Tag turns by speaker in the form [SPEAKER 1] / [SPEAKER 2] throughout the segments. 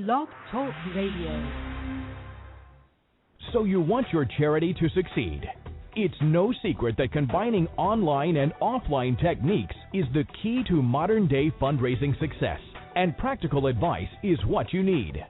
[SPEAKER 1] Blog Talk Radio.
[SPEAKER 2] So you want your charity to succeed. It's no secret that combining online and offline techniques is the key to modern-day fundraising success, and practical advice is what you need.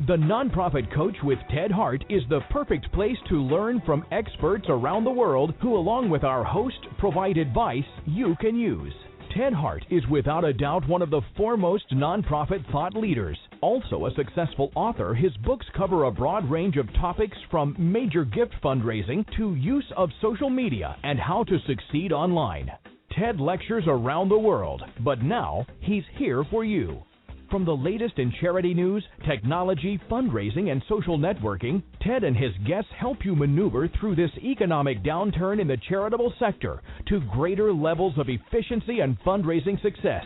[SPEAKER 2] The Nonprofit Coach with Ted Hart is the perfect place to learn from experts around the world who, along with our host, provide advice you can use. Ted Hart is without a doubt one of the foremost nonprofit thought leaders. Also a successful author, his books cover a broad range of topics from major gift fundraising to use of social media and how to succeed online. Ted lectures around the world, but now he's here for you. From the latest in charity news, technology, fundraising, and social networking, Ted and his guests help you maneuver through this economic downturn in the charitable sector to greater levels of efficiency and fundraising success.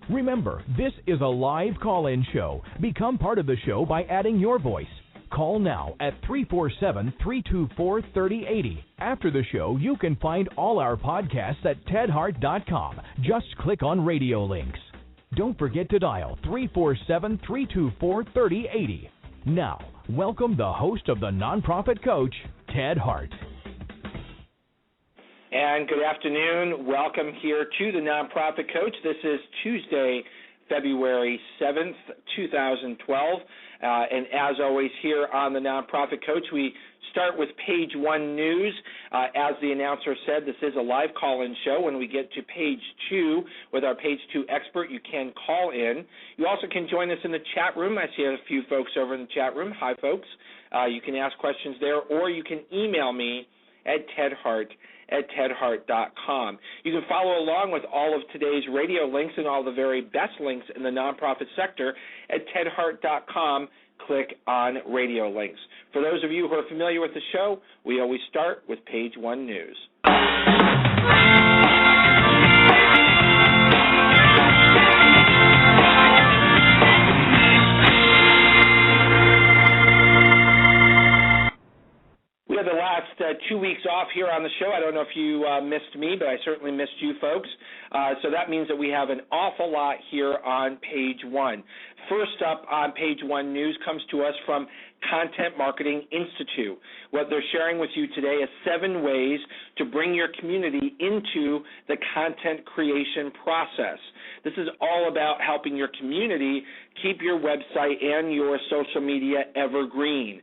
[SPEAKER 2] Remember, this is a live call-in show. Become part of the show by adding your voice. Call now at 347-324-3080. After the show, you can find all our podcasts at tedhart.com. Just click on radio links. Don't forget to dial 347-324-3080. Now, welcome the host of the Nonprofit Coach, Ted Hart.
[SPEAKER 3] And good afternoon. Welcome here to the Nonprofit Coach. This is Tuesday, February 7th, 2012. And as always here on the Nonprofit Coach, we start with page one news. As the announcer said, this is a live call-in show. When we get to page two with our page two expert, you can call in. You also can join us in the chat room. I see a few folks over in the chat room. Hi, folks. You can ask questions there, or you can email me at tedhart@tedhart.com. You can follow along with all of today's radio links and all the very best links in the nonprofit sector at tedhart.com. Click on radio links. For those of you who are familiar with the show, we always start with page one news. We had the last 2 weeks off here on the show. I don't know if you missed me, but I certainly missed you folks. So that means that we have an awful lot here on page one. First up on page one news comes to us from Content Marketing Institute. What they're sharing with you today is 7 ways to bring your community into the content creation process. This is all about helping your community keep your website and your social media evergreen.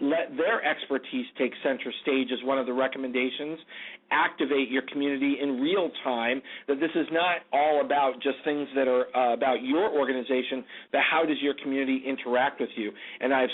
[SPEAKER 3] Let their expertise take center stage as one of the recommendations. Activate your community in real time, that this is not all about just things that are about your organization, but how does your community interact with you. And as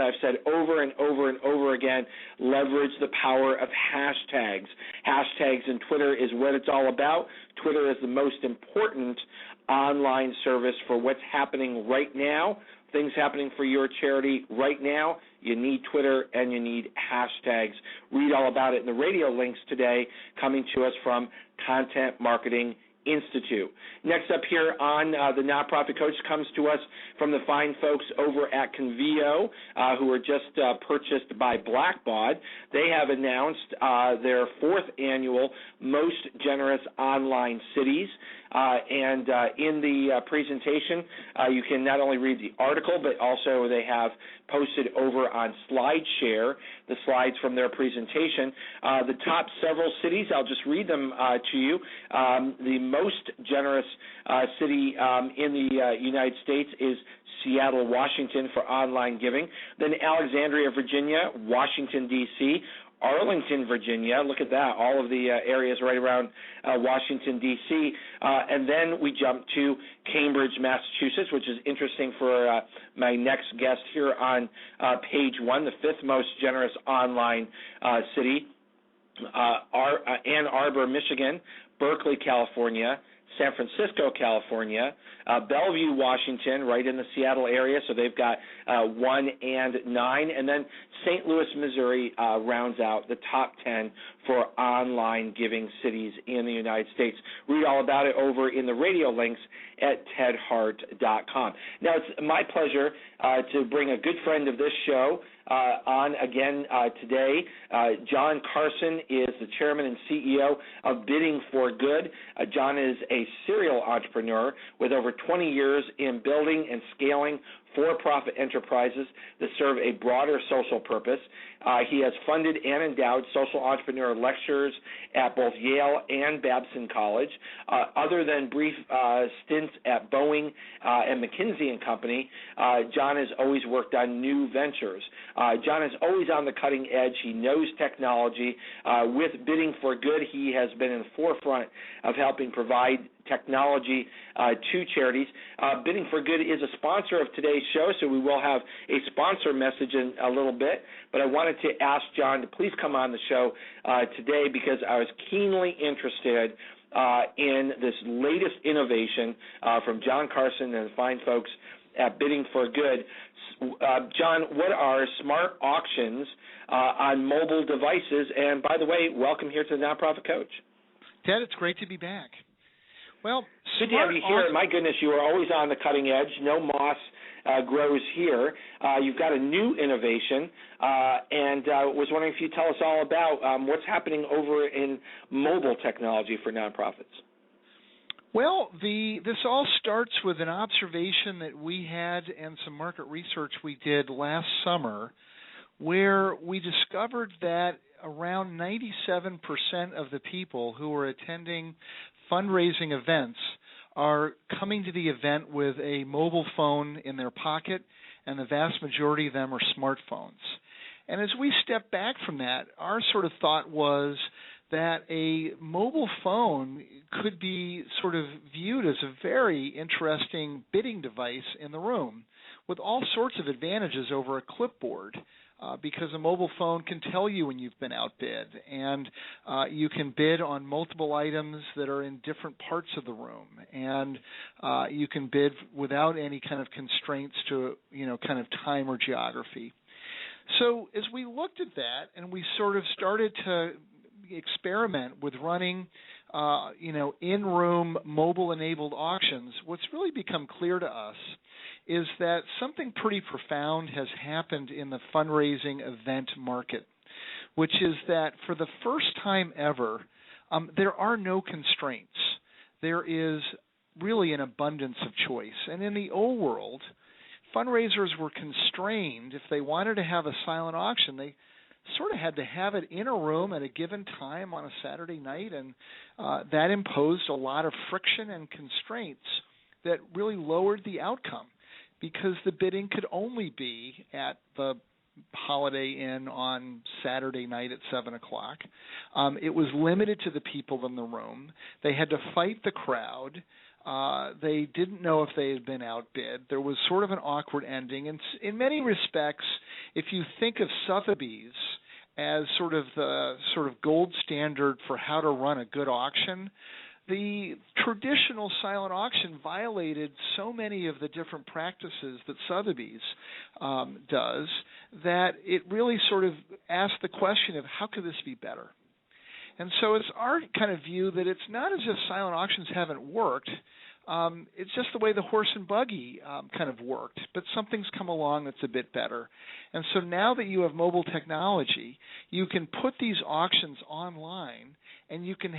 [SPEAKER 3] I've said over and over and over again, leverage the power of hashtags. Hashtags in Twitter is what it's all about. Twitter is the most important online service for what's happening right now, things happening for your charity right now. You need Twitter and you need hashtags. Read all about it in the radio links today, coming to us from Content Marketing Institute. Next up here on the Nonprofit Coach comes to us from the fine folks over at Convio, who were just purchased by Blackbaud. They have announced their 4th annual Most Generous Online Cities. And in the presentation, you can not only read the article, but also they have posted over on SlideShare the slides from their presentation. The top several cities, I'll just read them to you. The most generous city in the United States is Seattle, Washington for online giving. Then Alexandria, Virginia, Washington, D.C., Arlington, Virginia, look at that, all of the areas right around Washington, D.C., and then we jump to Cambridge, Massachusetts, which is interesting for my next guest here on page one, the 5th most generous online city, Ann Arbor, Michigan, Berkeley, California, San Francisco, California, Bellevue, Washington, right in the Seattle area, so they've got 1 and 9, and then St. Louis, Missouri rounds out the top 10 for online giving cities in the United States. Read all about it over in the radio links at tedhart.com. Now, it's my pleasure to bring a good friend of this show on again today. John Carson is the chairman and CEO of Bidding for Good. John is a serial entrepreneur with over 20 years in building and scaling for-profit enterprises that serve a broader social purpose. He has funded and endowed social entrepreneur lectures at both Yale and Babson College. Other than brief stints at Boeing and McKinsey and Company, John has always worked on new ventures. John is always on the cutting edge. He knows technology. With Bidding for Good, he has been in the forefront of helping provide technology to charities. Bidding for Good is a sponsor of today's show, so we will have a sponsor message in a little bit. But I wanted to ask John to please come on the show today because I was keenly interested in this latest innovation from John Carson and the fine folks at Bidding for Good. John, what are smart auctions on mobile devices? And by the way, welcome here to the Nonprofit Coach.
[SPEAKER 4] Ted, it's great to be back. Well,
[SPEAKER 3] good to have you here. My goodness, you are always on the cutting edge. No moss grows here. You've got a new innovation, and was wondering if you'd tell us all about what's happening over in mobile technology for nonprofits.
[SPEAKER 4] Well, this all starts with an observation that we had and some market research we did last summer, where we discovered that around 97% of the people who were attending fundraising events are coming to the event with a mobile phone in their pocket, and the vast majority of them are smartphones. And as we step back from that, our sort of thought was that a mobile phone could be sort of viewed as a very interesting bidding device in the room with all sorts of advantages over a clipboard. Because a mobile phone can tell you when you've been outbid, and you can bid on multiple items that are in different parts of the room, and you can bid without any kind of constraints to, kind of time or geography. So as we looked at that, and we sort of started to experiment with running, in-room mobile-enabled auctions, what's really become clear to us is that something pretty profound has happened in the fundraising event market, which is that for the first time ever, there are no constraints. There is really an abundance of choice. And in the old world, fundraisers were constrained. If they wanted to have a silent auction, they sort of had to have it in a room at a given time on a Saturday night, and that imposed a lot of friction and constraints that really lowered the outcome, because the bidding could only be at the Holiday Inn on Saturday night at 7 o'clock. It was limited to the people in the room. They had to fight the crowd. They didn't know if they had been outbid. There was sort of an awkward ending. And in many respects, if you think of Sotheby's as sort of the gold standard for how to run a good auction, the traditional silent auction violated so many of the different practices that Sotheby's does that it really sort of asked the question of how could this be better? And so it's our kind of view that it's not as if silent auctions haven't worked. It's just the way the horse and buggy kind of worked, but something's come along that's a bit better. And so now that you have mobile technology, you can put these auctions online, and you can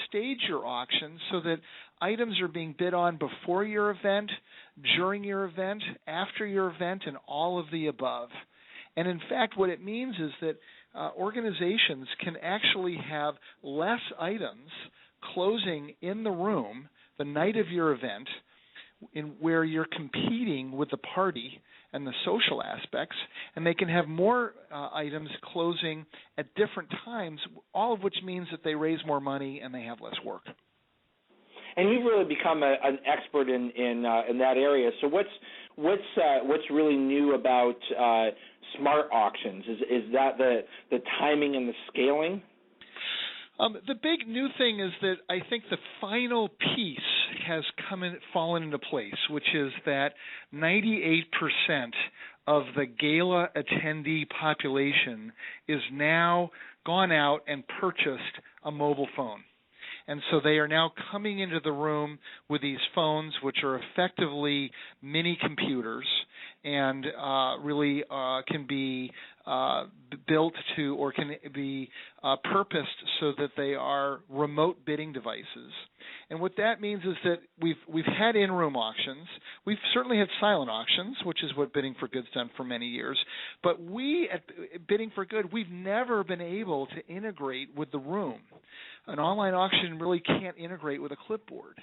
[SPEAKER 4] stage your auction so that items are being bid on before your event, during your event, after your event, and all of the above. And in fact, what it means is that organizations can actually have less items closing in the room the night of your event, where you're competing with the party and the social aspects, and they can have more items closing at different times, all of which means that they raise more money and they have less work.
[SPEAKER 3] And you've really become an expert in that area. So what's really new about smart auctions? Is that the timing and the scaling?
[SPEAKER 4] The big new thing is that I think the final piece has fallen into place, which is that 98% of the gala attendee population is now gone out and purchased a mobile phone. And so they are now coming into the room with these phones, which are effectively mini computers, and really can be built to or can be purposed so that they are remote bidding devices. And what that means is that we've had in-room auctions. We've certainly had silent auctions, which is what Bidding for Good's done for many years. But we at Bidding for Good, we've never been able to integrate with the room. An online auction really can't integrate with a clipboard.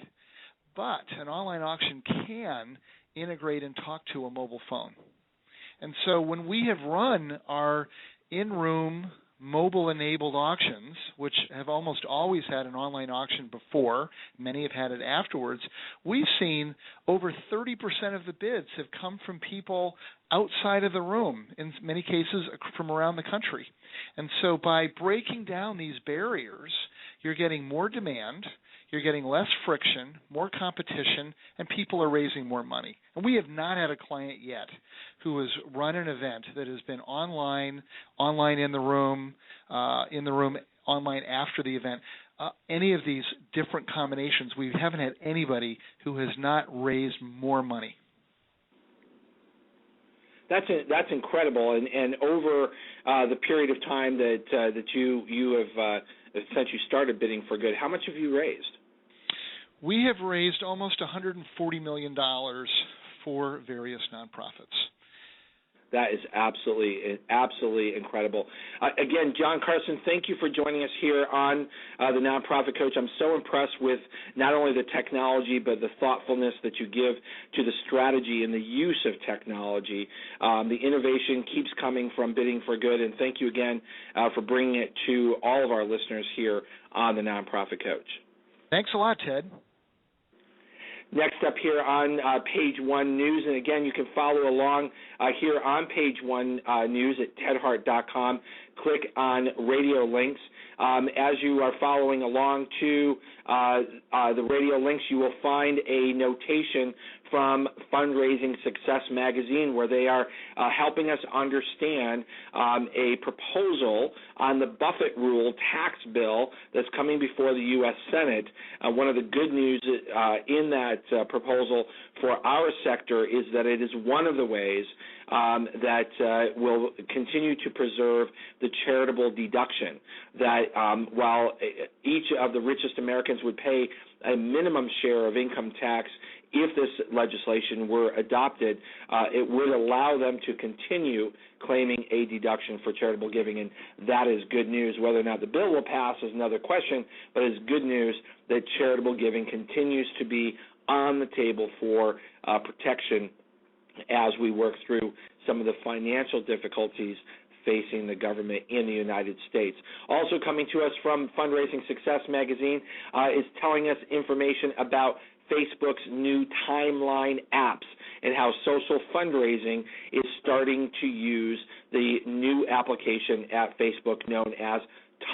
[SPEAKER 4] But an online auction can integrate and talk to a mobile phone. And so when we have run our in-room mobile-enabled auctions, which have almost always had an online auction before, many have had it afterwards, we've seen over 30% of the bids have come from people outside of the room, in many cases from around the country. And so by breaking down these barriers, you're getting more demand, you're getting less friction, more competition, and people are raising more money. And we have not had a client yet who has run an event that has been online in the room, online after the event. Any of these different combinations, we haven't had anybody who has not raised more money.
[SPEAKER 3] That's incredible. And over the period of time that you have since you started Bidding for Good, how much have you raised?
[SPEAKER 4] We have raised almost $140 million for various nonprofits.
[SPEAKER 3] That is absolutely incredible. Again, John Carson, thank you for joining us here on the Nonprofit Coach. I'm so impressed with not only the technology, but the thoughtfulness that you give to the strategy and the use of technology. The innovation keeps coming from Bidding for Good, and thank you again for bringing it to all of our listeners here on the Nonprofit Coach.
[SPEAKER 4] Thanks a lot, Ted.
[SPEAKER 3] Next up here on Page One News, and again, you can follow along here on Page One News at tedhart.com. Click on radio links. As you are following along to the radio links, you will find a notation from Fundraising Success Magazine, where they are helping us understand a proposal on the Buffett Rule tax bill that's coming before the U.S. Senate. One of the good news in that proposal for our sector is that it is one of the ways that will continue to preserve the charitable deduction, that while each of the richest Americans would pay a minimum share of income tax if this legislation were adopted, it would allow them to continue claiming a deduction for charitable giving, and that is good news. Whether or not the bill will pass is another question, but it's good news that charitable giving continues to be on the table for protection as we work through some of the financial difficulties facing the government in the United States. Also coming to us from Fundraising Success Magazine is telling us information about Facebook's new timeline apps and how social fundraising is starting to use the new application at Facebook known as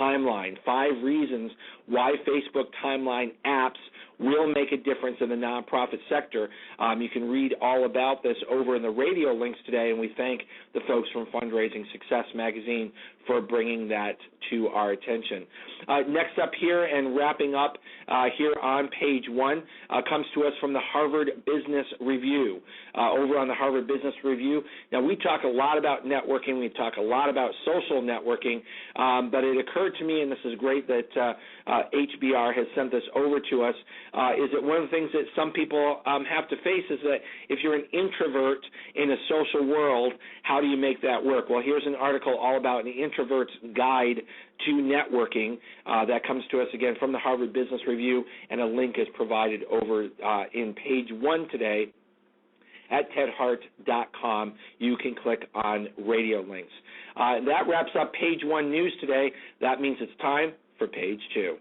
[SPEAKER 3] Timeline. 5 reasons why Facebook Timeline apps will make a difference in the nonprofit sector. You can read all about this over in the radio links today, and we thank the folks from Fundraising Success Magazine for bringing that to our attention. Next up here and wrapping up here on Page One comes to us from the Harvard Business Review. Over on the Harvard Business Review, now we talk a lot about networking, we talk a lot about social networking, but it occurred to me, and this is great that HBR has sent this over to us, is that one of the things that some people have to face is that if you're an introvert in a social world, how do you make that work? Well, here's an article all about the introvert's guide to networking that comes to us again from the Harvard Business Review, and a link is provided over in Page One today at tedhart.com. You can click on radio links. That wraps up Page One News today. That means it's time for Page Two.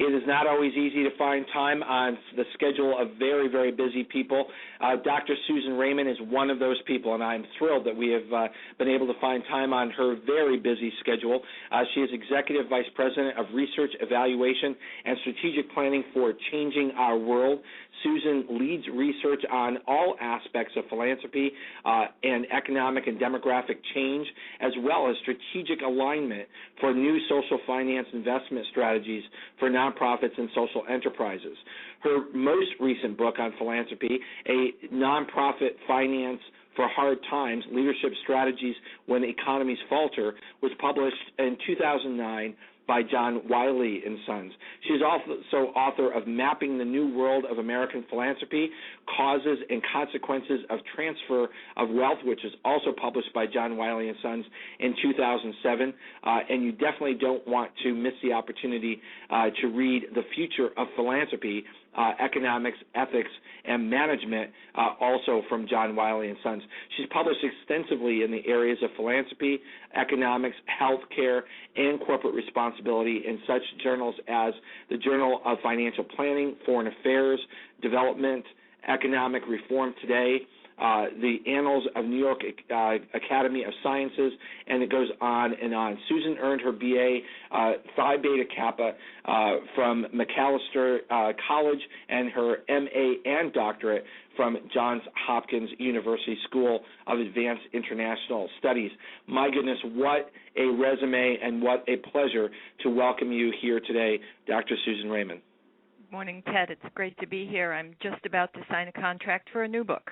[SPEAKER 3] It is not always easy to find time on the schedule of very, very busy people. Dr. Susan Raymond is one of those people, and I'm thrilled that we have been able to find time on her very busy schedule. She is Executive Vice President of Research, Evaluation, and Strategic Planning for Changing Our World. Susan leads research on all aspects of philanthropy and economic and demographic change, as well as strategic alignment for new social finance investment strategies for nonprofits and social enterprises. Her most recent book on philanthropy, A Nonprofit Finance for Hard Times, Leadership Strategies When Economies Falter, was published in 2009 by John Wiley and Sons. She is also author of Mapping the New World of American Philanthropy, Causes and Consequences of Transfer of Wealth, which is also published by John Wiley and Sons in 2007. And you definitely don't want to miss the opportunity to read The Future of Philanthropy, Economics, Ethics, and Management, also from John Wiley and Sons. She's published extensively in the areas of philanthropy, economics, healthcare, and corporate responsibility in such journals as the Journal of Financial Planning, Foreign Affairs, Development, Economic Reform Today, the Annals of New York Academy of Sciences, and it goes on and on. Susan earned her BA Phi Beta Kappa from Macalester College and her MA and doctorate from Johns Hopkins University School of Advanced International Studies. My goodness, what a resume and what a pleasure to welcome you here today, Dr. Susan Raymond.
[SPEAKER 5] Morning, Ted. It's great to be here. I'm just about to sign a contract for a new book.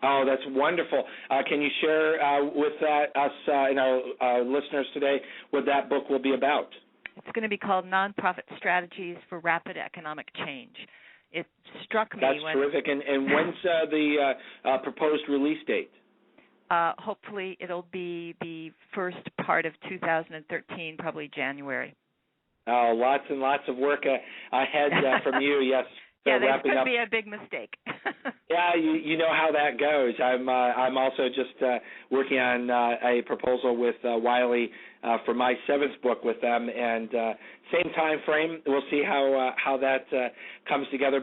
[SPEAKER 3] Oh, that's wonderful. Can you share with us and our listeners today what that book will be about?
[SPEAKER 5] It's going to be called Nonprofit Strategies for Rapid Economic Change. It struck me
[SPEAKER 3] That's terrific. And when's the proposed release date?
[SPEAKER 5] Hopefully it'll be the first part of 2013, probably January.
[SPEAKER 3] Oh, lots and lots of work ahead from you, yes.
[SPEAKER 5] Yeah, this could be a big mistake.
[SPEAKER 3] Yeah, you know how that goes. I'm also just working on a proposal with Wiley for my 7th book with them, and same time frame. We'll see how that comes together.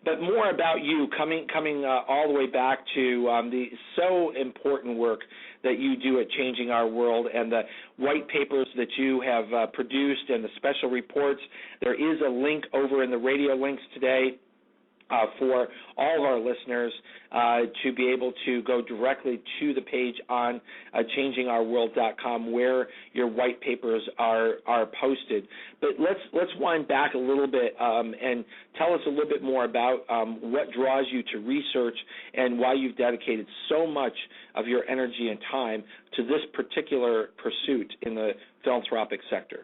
[SPEAKER 3] But more about you, coming all the way back to the so important work that you do at Changing Our World and the white papers that you have produced and the special reports. There is a link over in the radio links today for all of our listeners to be able to go directly to the page on changingourworld.com where your white papers are posted. But let's wind back a little bit and tell us a little bit more about what draws you to research and why you've dedicated so much of your energy and time to this particular pursuit in the philanthropic sector.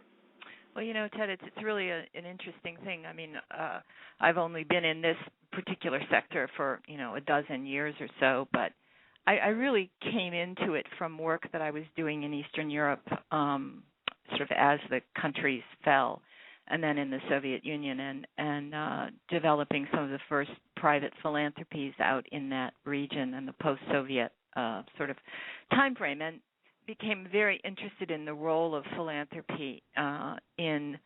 [SPEAKER 5] Well, you know, Ted, it's really an interesting thing. I mean, I've only been in this particular sector for, a dozen years or so, but I really came into it from work that I was doing in Eastern Europe, sort of as the countries fell, and then in the Soviet Union, and developing some of the first private philanthropies out in that region and the post-Soviet sort of time frame, and became very interested in the role of philanthropy in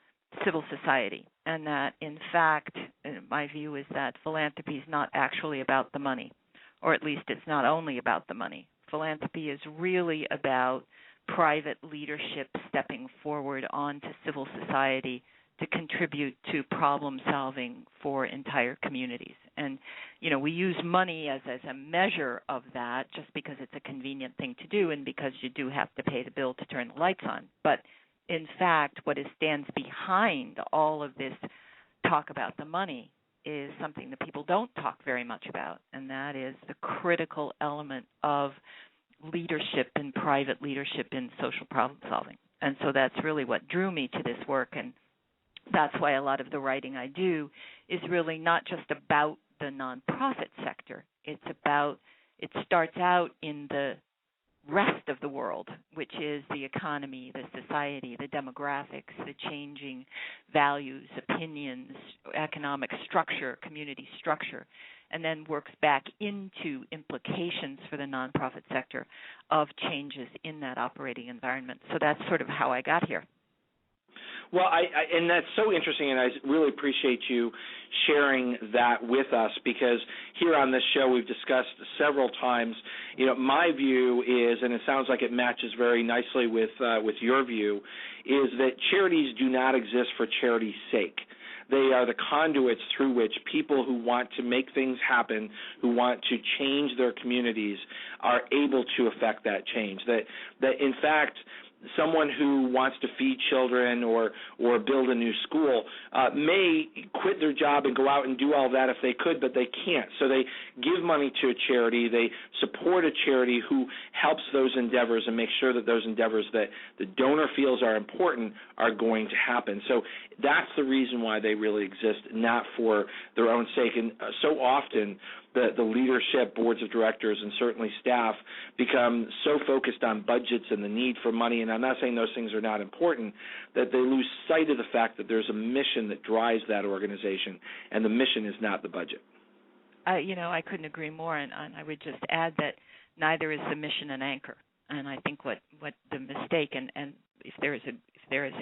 [SPEAKER 5] civil society, and that, in fact, my view is that philanthropy is not actually about the money, or at least it's not only about the money. Philanthropy is really about private leadership stepping forward onto civil society to contribute to problem solving for entire communities. And, we use money as a measure of that just because it's a convenient thing to do and because you do have to pay the bill to turn the lights on. But in fact, what stands behind all of this talk about the money is something that people don't talk very much about, and that is the critical element of leadership and private leadership in social problem solving. And so that's really what drew me to this work, and that's why a lot of the writing I do is really not just about the nonprofit sector. It starts out in the rest of the world, which is the economy, the society, the demographics, the changing values, opinions, economic structure, community structure, and then works back into implications for the nonprofit sector of changes in that operating environment. So that's sort of how I got here.
[SPEAKER 3] Well, and that's so interesting, and I really appreciate you sharing that with us, because here on this show we've discussed several times, my view is, and it sounds like it matches very nicely with your view, is that charities do not exist for charity's sake. They are the conduits through which people who want to make things happen, who want to change their communities, are able to affect that change. That in fact, someone who wants to feed children or build a new school may quit their job and go out and do all that if they could, but they can't. So they give money to a charity. They support a charity who helps those endeavors and make sure that those endeavors that the donor feels are important are going to happen. So that's the reason why they really exist, not for their own sake. And so often the leadership, boards of directors, and certainly staff become so focused on budgets and the need for money, and I'm not saying those things are not important, that they lose sight of the fact that there's a mission that drives that organization, and the mission is not the budget.
[SPEAKER 5] I couldn't agree more, and I would just add that neither is the mission an anchor. And I think what the mistake, and if there is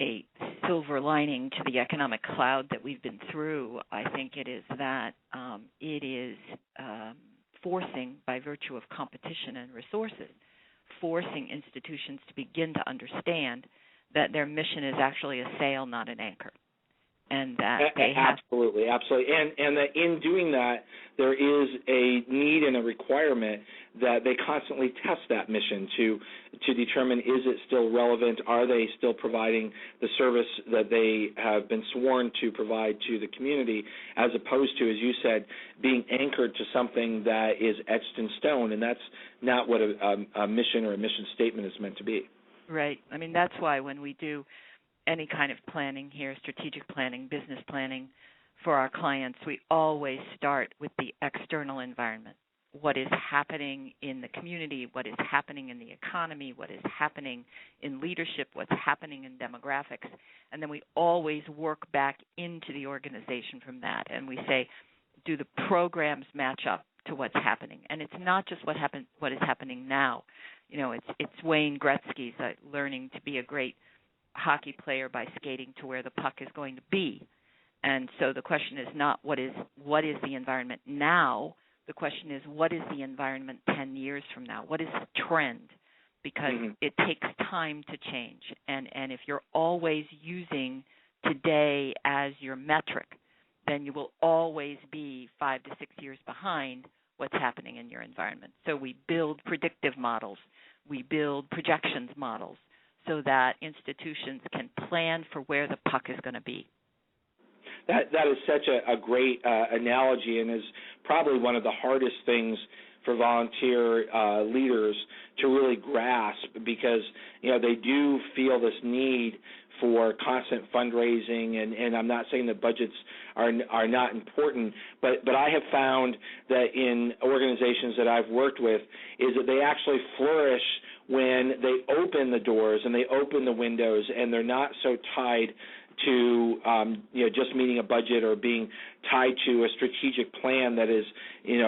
[SPEAKER 5] a silver lining to the economic cloud that we've been through, I think it is that it is forcing, by virtue of competition and resources, forcing institutions to begin to understand that their mission is actually a sail, not an anchor. And that they have
[SPEAKER 3] absolutely, and that in doing that, there is a need and a requirement that they constantly test that mission to determine, is it still relevant? Are they still providing the service that they have been sworn to provide to the community, as opposed to, as you said, being anchored to something that is etched in stone, and that's not what a mission or a mission statement is meant to be.
[SPEAKER 5] Right. I mean, that's why when we do any kind of planning here, strategic planning, business planning for our clients, we always start with the external environment. What is happening in the community, what is happening in the economy, what is happening in leadership, what's happening in demographics, and then we always work back into the organization from that, and we say, do the programs match up to what's happening? And it's not just what is happening now. It's Wayne Gretzky's learning to be a great hockey player by skating to where the puck is going to be. And so the question is not what is the environment now. The question is, what is the environment 10 years from now? What is the trend? Because it takes time to change. And if you're always using today as your metric, then you will always be 5 to 6 years behind what's happening in your environment. So we build predictive models. We build projections models, so that institutions can plan for where the puck is going to be.
[SPEAKER 3] That is such a great analogy, and is probably one of the hardest things for volunteer leaders to really grasp, because they do feel this need for constant fundraising, and I'm not saying that budgets are not important, but I have found that in organizations that I've worked with is that they actually flourish when they open the doors and they open the windows, and they're not so tied to just meeting a budget or being tied to a strategic plan that is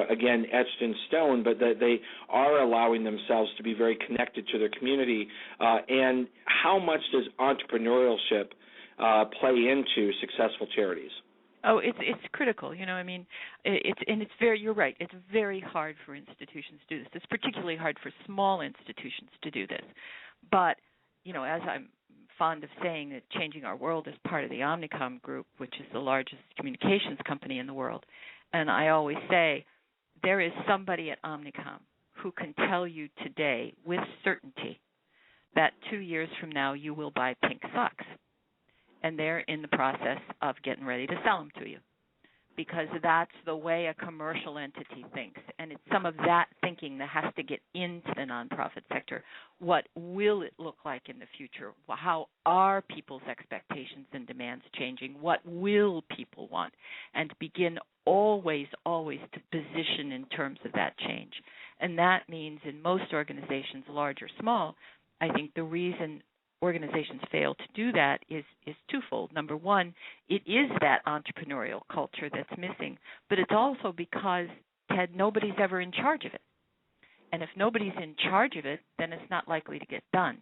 [SPEAKER 3] again etched in stone, but that they are allowing themselves to be very connected to their community. And how much does entrepreneurship play into successful charities?
[SPEAKER 5] Oh, it's critical. It's very. You're right. It's very hard for institutions to do this. It's particularly hard for small institutions to do this. But as I'm fond of saying, that Changing Our World is part of the Omnicom Group, which is the largest communications company in the world. And I always say there is somebody at Omnicom who can tell you today with certainty that 2 years from now you will buy pink socks. And they're in the process of getting ready to sell them to you, because that's the way a commercial entity thinks. And it's some of that thinking that has to get into the nonprofit sector. What will it look like in the future? How are people's expectations and demands changing? What will people want? And begin always to position in terms of that change. And that means in most organizations, large or small, I think the reason organizations fail to do that is twofold. Number one, it is that entrepreneurial culture that's missing, but it's also because, Ted, nobody's ever in charge of it. And if nobody's in charge of it, then it's not likely to get done.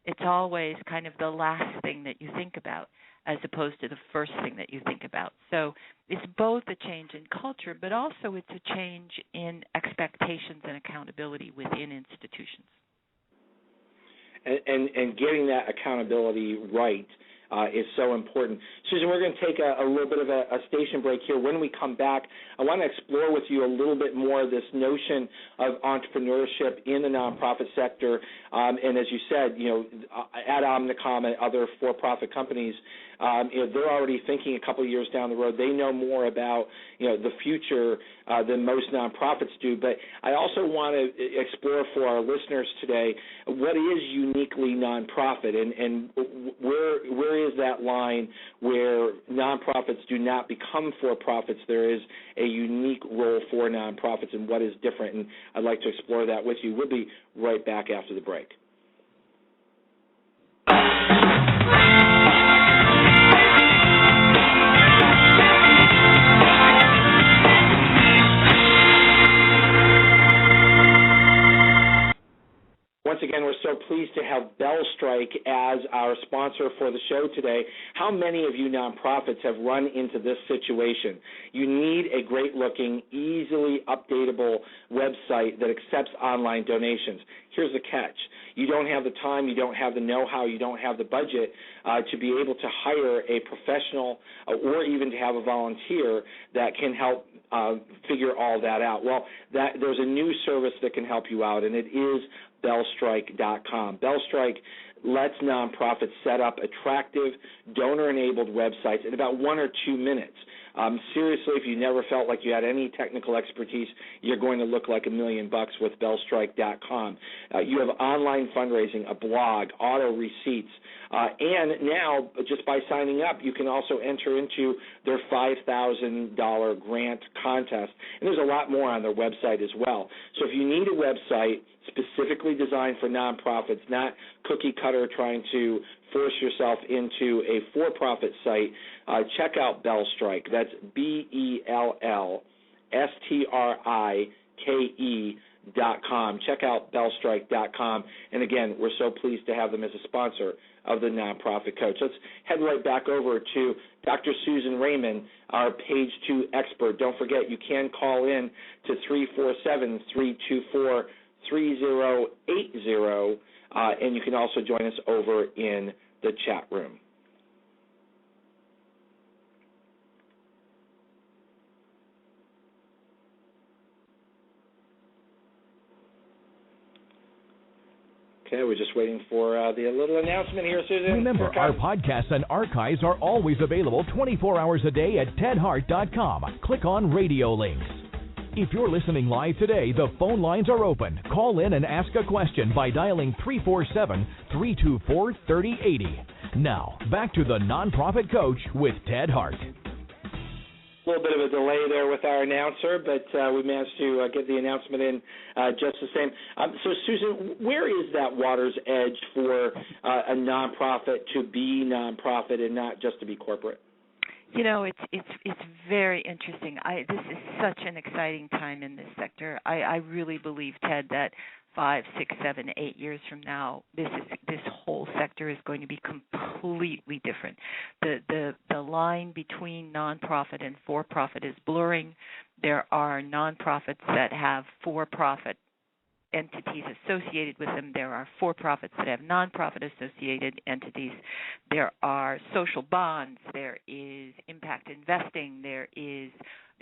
[SPEAKER 5] It's always kind of the last thing that you think about as opposed to the first thing that you think about. So it's both a change in culture, but also it's a change in expectations and accountability within institutions.
[SPEAKER 3] And getting that accountability right is so important. Susan, we're going to take a little bit of a station break here. When we come back, I want to explore with you a little bit more this notion of entrepreneurship in the nonprofit sector. And as you said, at Omnicom and other for-profit companies, they're already thinking a couple of years down the road. They know more about the future than most nonprofits do. But I also want to explore for our listeners today what is uniquely nonprofit, and where is that line where nonprofits do not become for-profits. There is a unique role for nonprofits, and what is different. And I'd like to explore that with you. We'll be right back after the break. Once again, we're so pleased to have BellStrike as our sponsor for the show today. How many of you nonprofits have run into this situation? You need a great-looking, easily updatable website that accepts online donations. Here's the catch. You don't have the time, you don't have the know-how, you don't have the budget to be able to hire a professional or even to have a volunteer that can help figure all that out. Well, there's a new service that can help you out, and it is BellStrike.com. BellStrike lets nonprofits set up attractive, donor-enabled websites in about 1 or 2 minutes. Seriously, if you never felt like you had any technical expertise, you're going to look like $1 million with BellStrike.com. You have online fundraising, a blog, auto receipts, and now just by signing up, you can also enter into their $5,000 grant contest. And there's a lot more on their website as well. So if you need a website specifically designed for nonprofits, not cookie cutter trying to force yourself into a for-profit site, check out BellStrike. That's BellStrike.com. Check out BellStrike.com. And again, we're so pleased to have them as a sponsor of the Nonprofit Coach. Let's head right back over to Dr. Susan Raymond, our Page 2 expert. Don't forget, you can call in to 347-324-3080, and you can also join us over in the chat room. Okay, we're just waiting for the little announcement here, Susan.
[SPEAKER 2] Remember, our podcasts and archives are always available 24 hours a day at tedhart.com. Click on radio links. If you're listening live today, the phone lines are open. Call in and ask a question by dialing 347-324-3080. Now, back to the Nonprofit Coach with Ted Hart.
[SPEAKER 3] A little bit of a delay there with our announcer, but we managed to get the announcement in just the same. So, Susan, where is that water's edge for a nonprofit to be nonprofit and not just to be corporate?
[SPEAKER 5] It's very interesting. This is such an exciting time in this sector. I really believe, Ted, that 5, 6, 7, 8 years from now, this whole sector is going to be completely different. The line between nonprofit and for-profit is blurring. There are nonprofits that have for-profit entities associated with them. There are for-profits that have nonprofit associated entities. There are social bonds. There is impact investing. There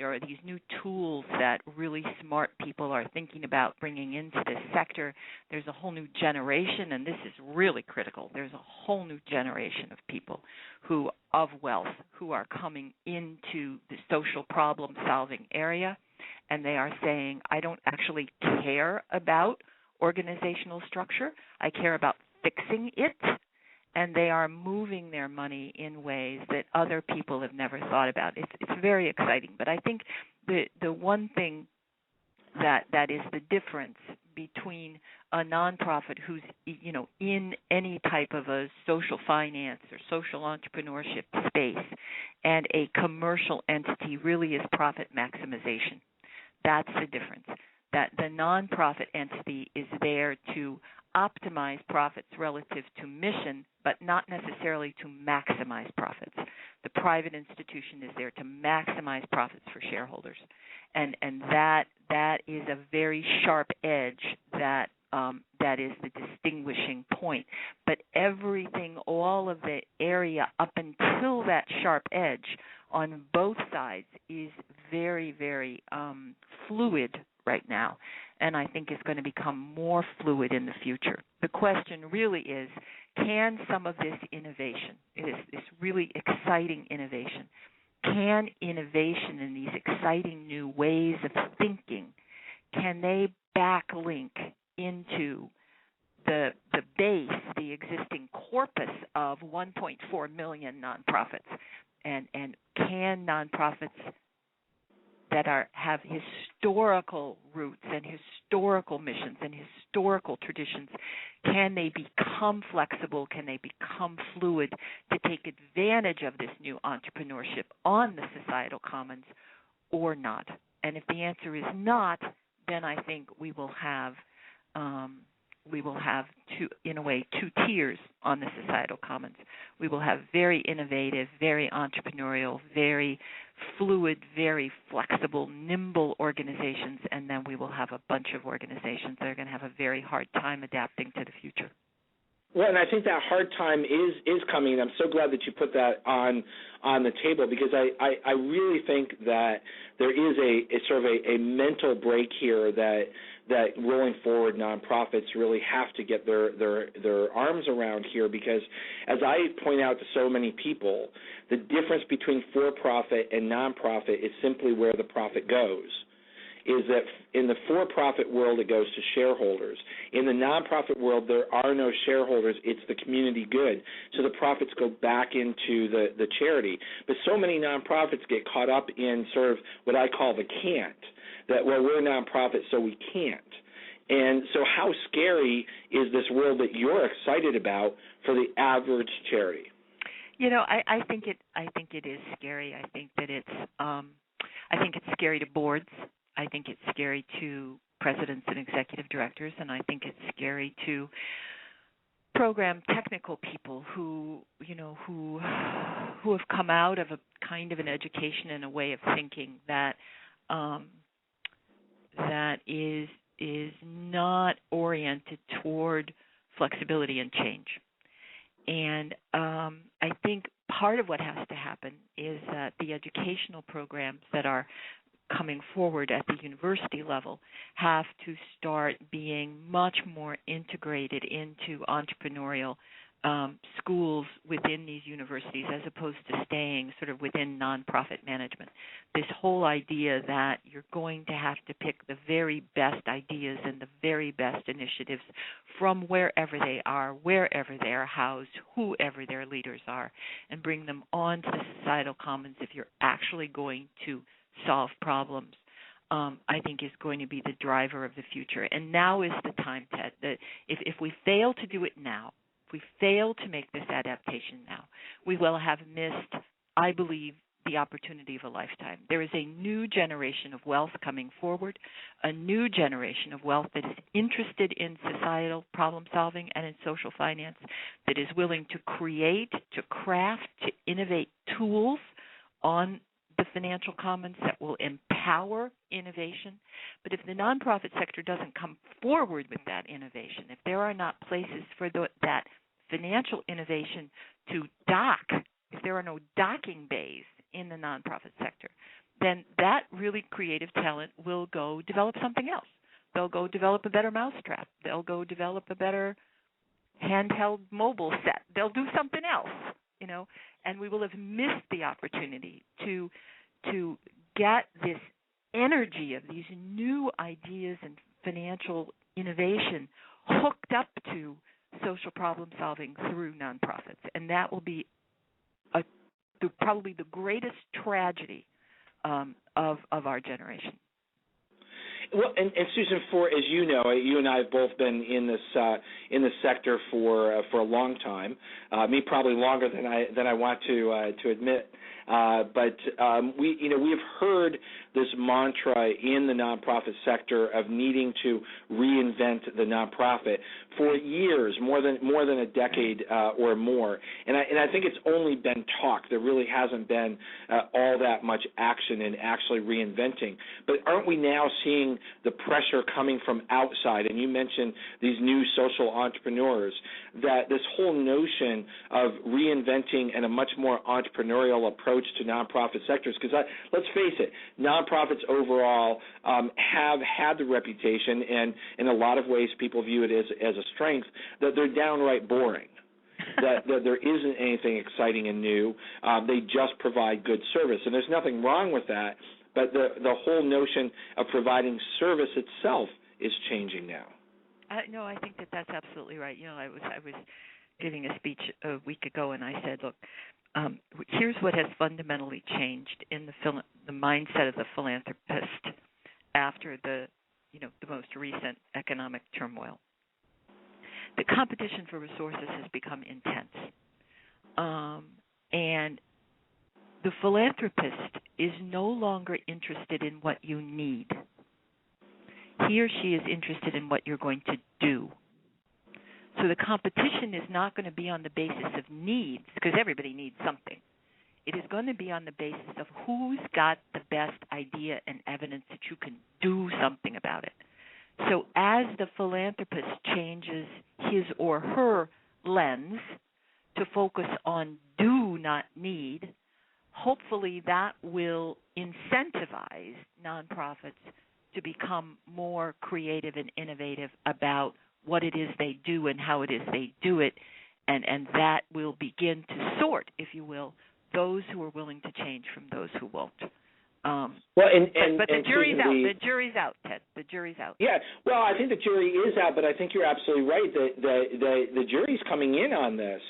[SPEAKER 5] are these new tools that really smart people are thinking about bringing into this sector. There's a whole new generation, and this is really critical. There's a whole new generation of people of wealth who are coming into the social problem-solving area, and they are saying, I don't actually care about organizational structure. I care about fixing it. And they are moving their money in ways that other people have never thought about. It's very exciting. But I think the one thing that is the difference between a nonprofit who's in any type of a social finance or social entrepreneurship space and a commercial entity really is profit maximization. That's the difference. That the nonprofit entity is there to optimize profits relative to mission, but not necessarily to maximize profits. The private institution is there to maximize profits for shareholders. And that is a very sharp edge that that is the distinguishing point. But everything, all of the area up until that sharp edge on both sides is very, very fluid right now, and I think is going to become more fluid in the future. The question really is, can some of this innovation, this really exciting innovation, can innovation in these exciting new ways of thinking, can they backlink into the base, the existing corpus of 1.4 million nonprofits, and can nonprofits that have historical roots and historical missions and historical traditions, can they become flexible, can they become fluid to take advantage of this new entrepreneurship on the societal commons or not? And if the answer is not, then I think we will have two tiers on the societal commons. We will have very innovative, very entrepreneurial, very fluid, very flexible, nimble organizations, and then we will have a bunch of organizations that are going to have a very hard time adapting to the future.
[SPEAKER 3] Well, and I think that hard time is coming, and I'm so glad that you put that on the table, because I really think that there is a sort of a mental break here that rolling forward nonprofits really have to get their arms around here, because as I point out to so many people, the difference between for-profit and nonprofit is simply where the profit goes. Is that in the for-profit world, it goes to shareholders. In the nonprofit world, there are no shareholders. It's the community good. So the profits go back into the charity. But so many nonprofits get caught up in sort of what I call the can't, that, well, we're a nonprofit, so we can't. And so how scary is this world that you're excited about for the average charity?
[SPEAKER 5] You know, I think it is scary. I think that I think it's scary to boards. I think it's scary to presidents and executive directors, and I think it's scary to program technical people who have come out of a kind of an education and a way of thinking that is not oriented toward flexibility and change. And I think part of what has to happen is that the educational programs that are coming forward at the university level have to start being much more integrated into entrepreneurial schools within these universities, as opposed to staying sort of within nonprofit management. This whole idea that you're going to have to pick the very best ideas and the very best initiatives from wherever they are housed, whoever their leaders are, and bring them onto the societal commons if you're actually going to solve problems, I think is going to be the driver of the future. And now is the time, Ted, that if we fail to do it now, if we fail to make this adaptation now, we will have missed, I believe, the opportunity of a lifetime. There is a new generation of wealth coming forward, a new generation of wealth that is interested in societal problem solving and in social finance, that is willing to create, to craft, to innovate tools on the financial commons that will empower innovation. But if the nonprofit sector doesn't come forward with that innovation, if there are not places for that financial innovation to dock, if there are no docking bays in the nonprofit sector, then that really creative talent will go develop something else. They'll go develop a better mousetrap. They'll go develop a better handheld mobile set. They'll do something else, and we will have missed the opportunity to get this energy of these new ideas and financial innovation hooked up to social problem solving through nonprofits. And that will be probably the greatest tragedy of our generation.
[SPEAKER 3] Well, and Susan, as you know, you and I have both been in this sector for a long time. Me probably longer than I want to admit. But we have heard this mantra in the nonprofit sector of needing to reinvent the nonprofit for years, more than a decade or more. And I think it's only been talk. There really hasn't been all that much action in actually reinventing. But aren't we now seeing the pressure coming from outside, and you mentioned these new social entrepreneurs, that this whole notion of reinventing and a much more entrepreneurial approach to nonprofit sectors, because let's face it, nonprofits overall have had the reputation, and in a lot of ways people view it as a strength, that they're downright boring. that there isn't anything exciting and new. They just provide good service, and there's nothing wrong with that. But the whole notion of providing service itself is changing now.
[SPEAKER 5] No, I think that's absolutely right. I was giving a speech a week ago, and I said, look, here's what has fundamentally changed in the mindset of the philanthropist after the most recent economic turmoil. The competition for resources has become intense, and the philanthropist is no longer interested in what you need. He or she is interested in what you're going to do. So the competition is not going to be on the basis of needs, because everybody needs something. It is going to be on the basis of who's got the best idea and evidence that you can do something about it. So as the philanthropist changes his or her lens to focus on do, not need, hopefully that will incentivize nonprofits to become more creative and innovative about what it is they do and how it is they do it, and that will begin to sort, if you will, those who are willing to change from those who won't. But the jury's out. The jury's out, Ted. The jury's out.
[SPEAKER 3] Yeah. Well, I think the jury is out, but I think you're absolutely right. The jury's coming in on this,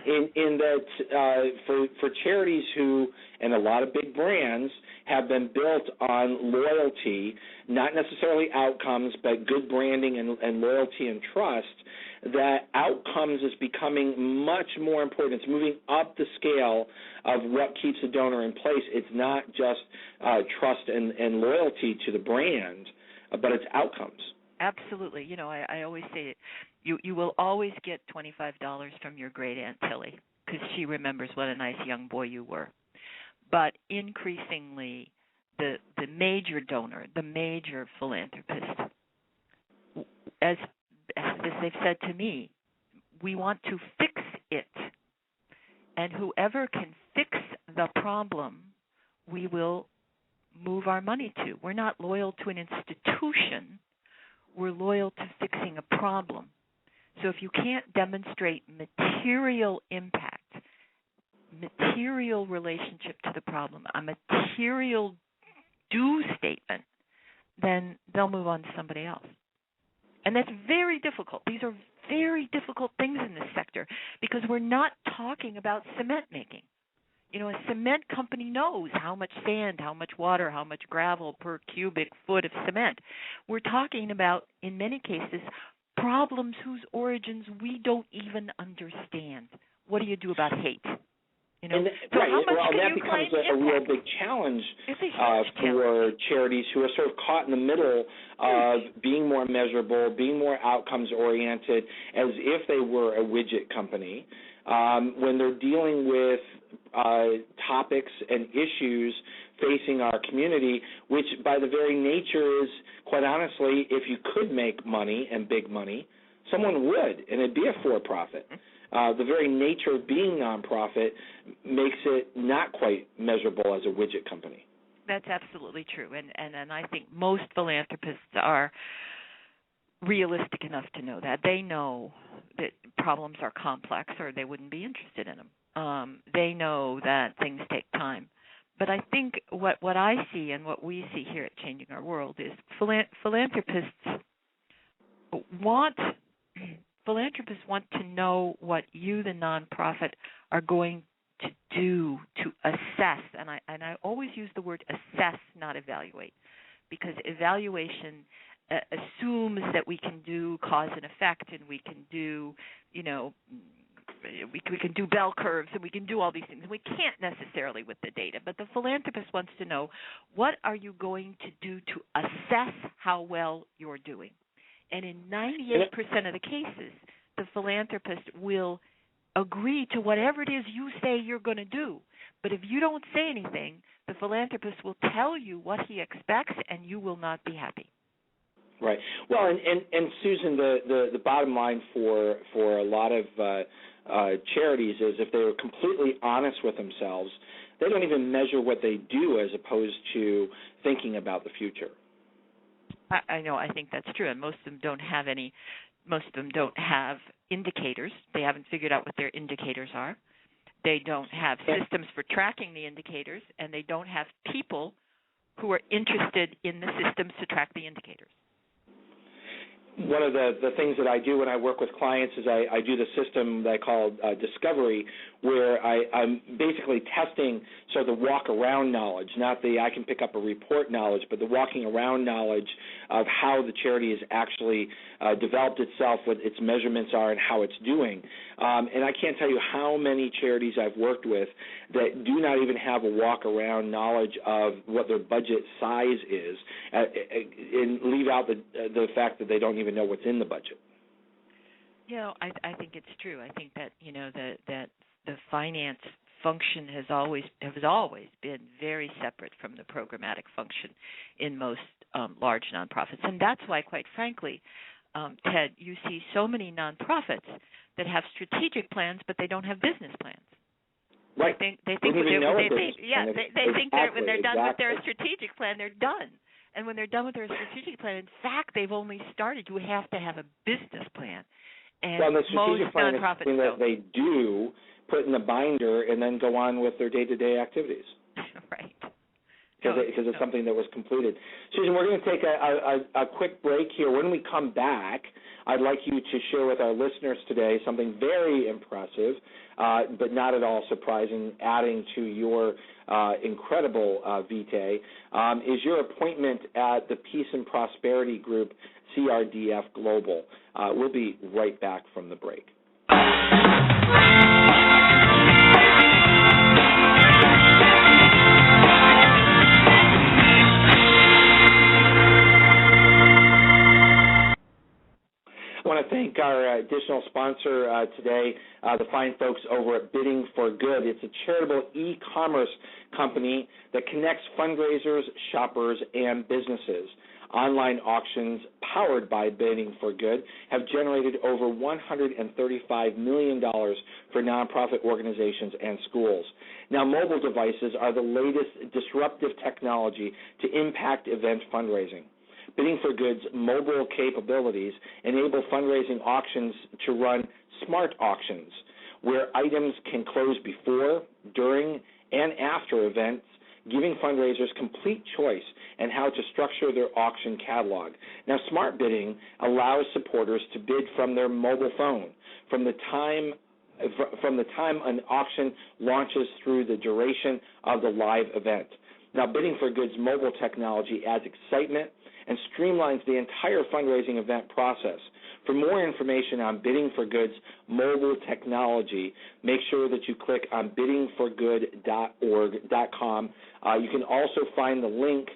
[SPEAKER 3] in that for charities who, and a lot of big brands, have been built on loyalty, not necessarily outcomes, but good branding and loyalty and trust, that outcomes is becoming much more important. It's moving up the scale of what keeps a donor in place. It's not just trust and loyalty to the brand, but it's outcomes.
[SPEAKER 5] Absolutely. I always say you will always get $25 from your great Aunt Tilly because she remembers what a nice young boy you were. But increasingly, the major donor, the major philanthropist, as they've said to me, we want to fix it. And whoever can fix the problem, we will move our money to. We're not loyal to an institution. We're loyal to fixing a problem. So if you can't demonstrate material impact, material relationship to the problem, a material do statement, then they'll move on to somebody else. And that's very difficult. These are very difficult things in this sector because we're not talking about cement making. A cement company knows how much sand, how much water, how much gravel per cubic foot of cement. We're talking about, in many cases, problems whose origins we don't even understand. What do you do about hate?
[SPEAKER 3] And that becomes a real big challenge for charities who are sort of caught in the middle of being more measurable, being more outcomes-oriented, as if they were a widget company, when they're dealing with topics and issues facing our community, which by the very nature is, quite honestly, if you could make money and big money, someone would, and it'd be a for-profit. The very nature of being nonprofit makes it not quite measurable as a widget company.
[SPEAKER 5] That's absolutely true, and I think most philanthropists are realistic enough to know that. They know that problems are complex or they wouldn't be interested in them. They know that things take time. But I think what I see and what we see here at Changing Our World is philanthropists want to know what you, the nonprofit, are going to do to assess, and I always use the word assess, not evaluate, because evaluation assumes that we can do cause and effect, and we can do, we can do bell curves, and we can do all these things. We can't necessarily with the data, but the philanthropist wants to know, what are you going to do to assess how well you're doing? And in 98% of the cases, the philanthropist will agree to whatever it is you say you're going to do. But if you don't say anything, the philanthropist will tell you what he expects, and you will not be happy.
[SPEAKER 3] Right. Well, and Susan, the bottom line for a lot of charities is if they were completely honest with themselves, they don't even measure what they do as opposed to thinking about the future.
[SPEAKER 5] I know. I think that's true, and most of them don't have any. Most of them don't have indicators. They haven't figured out what their indicators are. They don't have systems for tracking the indicators, and they don't have people who are interested in the systems to track the indicators.
[SPEAKER 3] One of the things that I do when I work with clients is I do the system that I call discovery, where I'm basically testing sort of the walk-around knowledge, not the I can pick up a report knowledge, but the walking-around knowledge of how the charity has actually developed itself, what its measurements are, and how it's doing. And I can't tell you how many charities I've worked with that do not even have a walk-around knowledge of what their budget size is, and leave out the fact that they don't even know what's in the budget.
[SPEAKER 5] You know, I think it's true. I think that, you know, that the finance function has always been very separate from the programmatic function in most large nonprofits, and that's why, quite frankly, Ted, you see so many nonprofits that have strategic plans, but they don't have business plans.
[SPEAKER 3] Right.
[SPEAKER 5] They think
[SPEAKER 3] when they're
[SPEAKER 5] done with their strategic plan, they're done. And when they're done with their strategic plan, in fact, they've only started. You have to have a business plan. And
[SPEAKER 3] well, the strategic
[SPEAKER 5] most
[SPEAKER 3] plan
[SPEAKER 5] nonprofits
[SPEAKER 3] is something that they do, put in the binder, and then go on with their day-to-day activities.
[SPEAKER 5] Right.
[SPEAKER 3] Because it's something that was completed. Susan, we're going to take a quick break here. When we come back, I'd like you to share with our listeners today something very impressive, but not at all surprising, adding to your incredible vitae, is your appointment at the Peace and Prosperity Group, CRDF Global. We'll be right back from the break. I want to thank our additional sponsor today, the fine folks over at Bidding for Good. It's a charitable e-commerce company that connects fundraisers, shoppers, and businesses. Online auctions powered by Bidding for Good have generated over $135 million for nonprofit organizations and schools. Now, mobile devices are the latest disruptive technology to impact event fundraising. Bidding for Good's mobile capabilities enable fundraising auctions to run smart auctions, where items can close before, during, and after events, giving fundraisers complete choice in how to structure their auction catalog. Now, smart bidding allows supporters to bid from their mobile phone from the time an auction launches through the duration of the live event. Now, Bidding for Good's mobile technology adds excitement and streamlines the entire fundraising event process. For more information on Bidding for Good's mobile technology, make sure that you click on biddingforgood.org.com. You can also find the link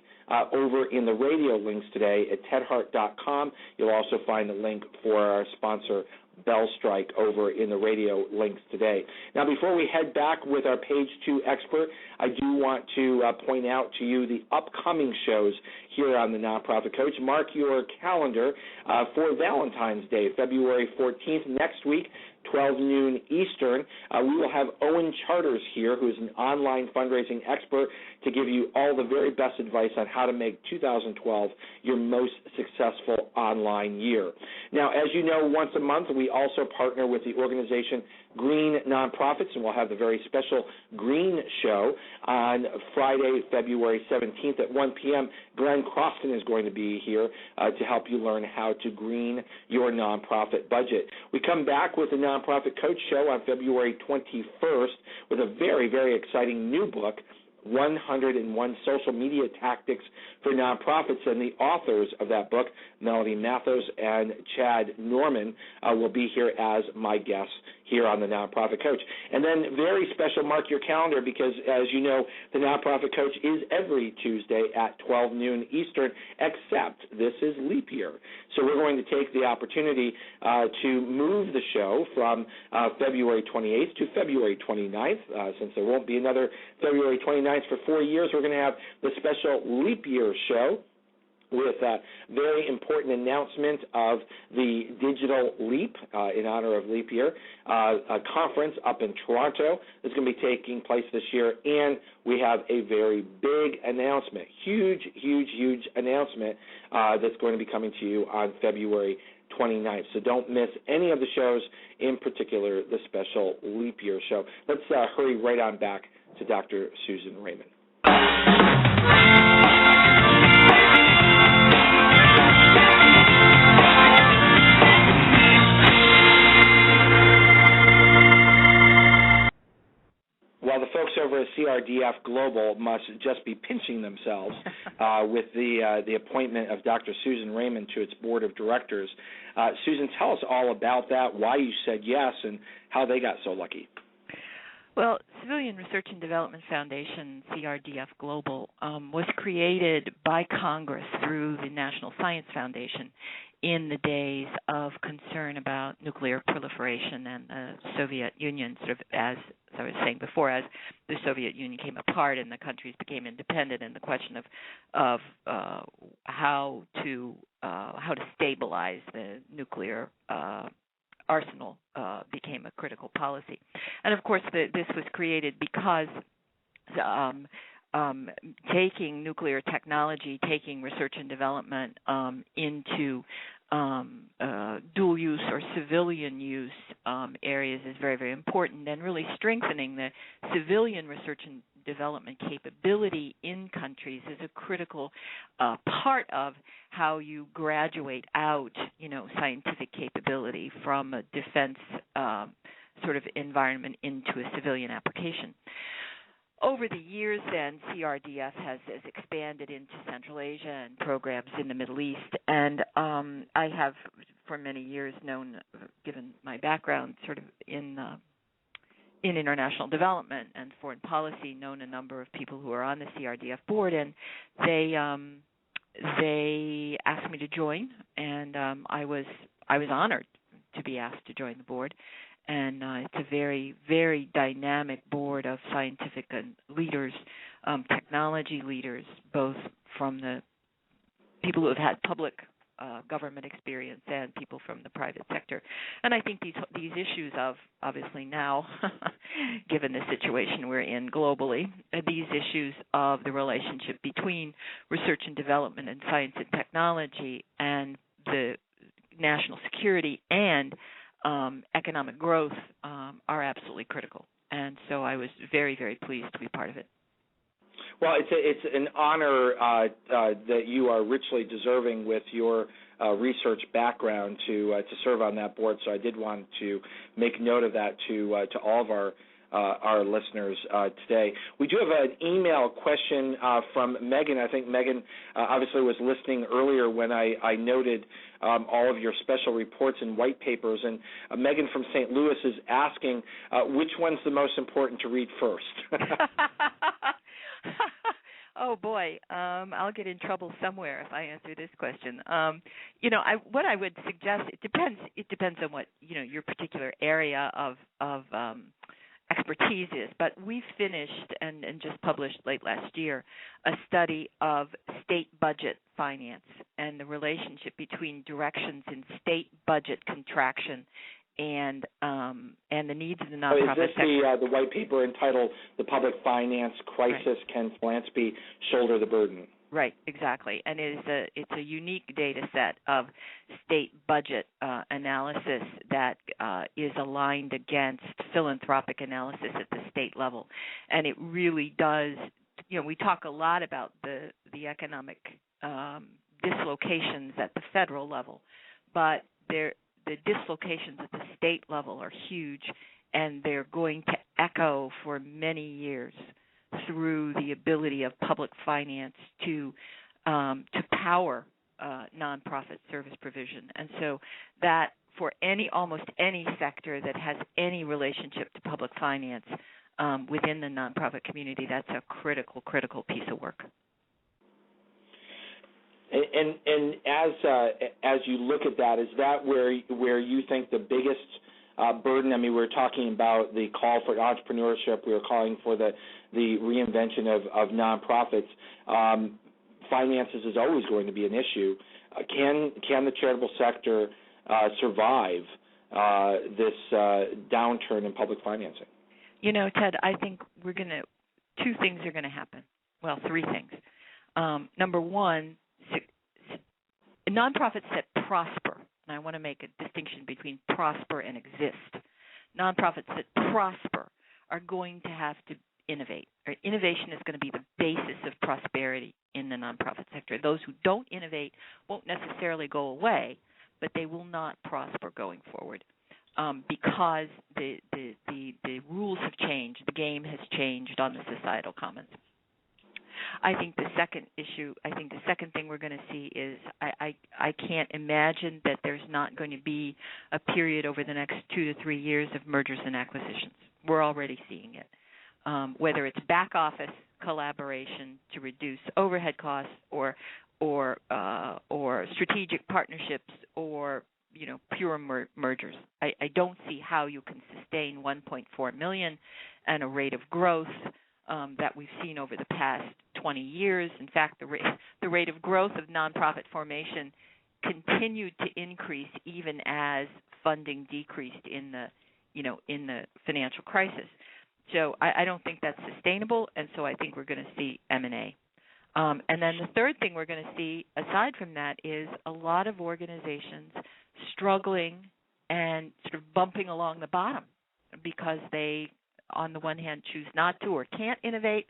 [SPEAKER 3] over in the radio links today at tedhart.com. You'll also find the link for our sponsor, Bellstrike, over in the radio links today. Now, before we head back with our Page 2 expert, I do want to point out to you the upcoming shows here on the Nonprofit Coach. Mark your calendar for Valentine's Day, February 14th, next week, 12 noon Eastern. We will have Owen Charters here, who is an online fundraising expert, to give you all the very best advice on how to make 2012 your most successful online year. Now, as you know, once a month we also partner with the organization Green Nonprofits, and we'll have the very special Green Show on Friday, February 17th at 1 p.m. Glenn Crofton is going to be here to help you learn how to green your nonprofit budget. We come back with the Nonprofit Coach Show on February 21st with a very, very exciting new book, 101 Social Media Tactics for Nonprofits, and the authors of that book, Melody Mathos and Chad Norman, will be here as my guests here on the Nonprofit Coach. And then very special, mark your calendar, because as you know, the Nonprofit Coach is every Tuesday at 12 noon Eastern, except this is leap year. So we're going to take the opportunity to move the show from February 28th to February 29th. Since there won't be another February 29th for 4 years, we're going to have the special leap year show with a very important announcement of the Digital Leap, in honor of leap year, a conference up in Toronto that's going to be taking place this year, and we have a very big announcement, huge announcement that's going to be coming to you on February 29th. So don't miss any of the shows, in particular the special leap year show. Let's hurry right on back to Dr. Susan Raymond. Well, the folks over at CRDF Global must just be pinching themselves with the appointment of Dr. Susan Raymond to its board of directors. Susan, tell us all about that, why you said yes, and how they got so lucky.
[SPEAKER 5] Well, Civilian Research and Development Foundation, CRDF Global, was created by Congress through the National Science Foundation in the days of concern about nuclear proliferation and the Soviet Union, sort of as I was saying before, as the Soviet Union came apart and the countries became independent, and the question of how to stabilize the nuclear arsenal became a critical policy. And of course, this was created because taking nuclear technology, taking research and development into dual use or civilian use areas is very, very important, and really strengthening the civilian research and development capability in countries is a critical part of how you graduate out, scientific capability from a defense sort of environment into a civilian application. Over the years, then, CRDF has expanded into Central Asia and programs in the Middle East, and I have for many years known, given my background sort of in international development and foreign policy, known a number of people who are on the CRDF board, and they asked me to join, and I was honored to be asked to join the board. And it's a very, very dynamic board of scientific leaders, technology leaders, both from the people who have had public government experience and people from the private sector. And I think these issues of, obviously now, given the situation we're in globally, these issues of the relationship between research and development and science and technology and the national security and economic growth are absolutely critical, and so I was very, very pleased to be part of it.
[SPEAKER 3] Well, it's an honor that you are richly deserving with your research background to serve on that board. So I did want to make note of that to all of our listeners today. We do have an email question from Megan. I think Megan obviously was listening earlier when I noted all of your special reports and white papers. And Megan from St. Louis is asking which one's the most important to read first.
[SPEAKER 5] Oh boy, I'll get in trouble somewhere if I answer this question. What I would suggest, it depends on what your particular area of expertise is, but we finished and just published late last year a study of state budget finance and the relationship between directions in state budget contraction and the needs of the nonprofit sector.
[SPEAKER 3] Is this the white paper entitled "The Public Finance Crisis: Right. Can Philanthropy Shoulder the Burden"?
[SPEAKER 5] Right, exactly, and it's a unique data set of state budget analysis that is aligned against philanthropic analysis at the state level, and it really does. We talk a lot about the economic dislocations at the federal level, but the dislocations at the state level are huge, and they're going to echo for many years through the ability of public finance to power nonprofit service provision. And so that for almost any sector that has any relationship to public finance within the nonprofit community, that's a critical piece of work.
[SPEAKER 3] And as you look at that, is that where you think the biggest burden? I mean, we were talking about the call for entrepreneurship. We were calling for the reinvention of nonprofits. finances is always going to be an issue. Can the charitable sector survive this downturn in public financing?
[SPEAKER 5] Ted, I think two things are going to happen. Well, three things. Number one, nonprofits that prosper, and I want to make a distinction between prosper and exist. Nonprofits that prosper are going to have to innovate. Innovation is going to be the basis of prosperity in the nonprofit sector. Those who don't innovate won't necessarily go away, but they will not prosper going forward because the rules have changed. The game has changed on the societal commons. I think the second thing we're going to see is I can't imagine that there's not going to be a period over the next 2 to 3 years of mergers and acquisitions. We're already seeing it, whether it's back office collaboration to reduce overhead costs, or strategic partnerships, or pure mergers. I don't see how you can sustain 1.4 million and a rate of growth that we've seen over the past 20 years. In fact, the rate of growth of nonprofit formation continued to increase even as funding decreased in the financial crisis. So I don't think that's sustainable, and so I think we're going to see M&A. And then the third thing we're going to see, aside from that, is a lot of organizations struggling and sort of bumping along the bottom because they, on the one hand, choose not to or can't innovate,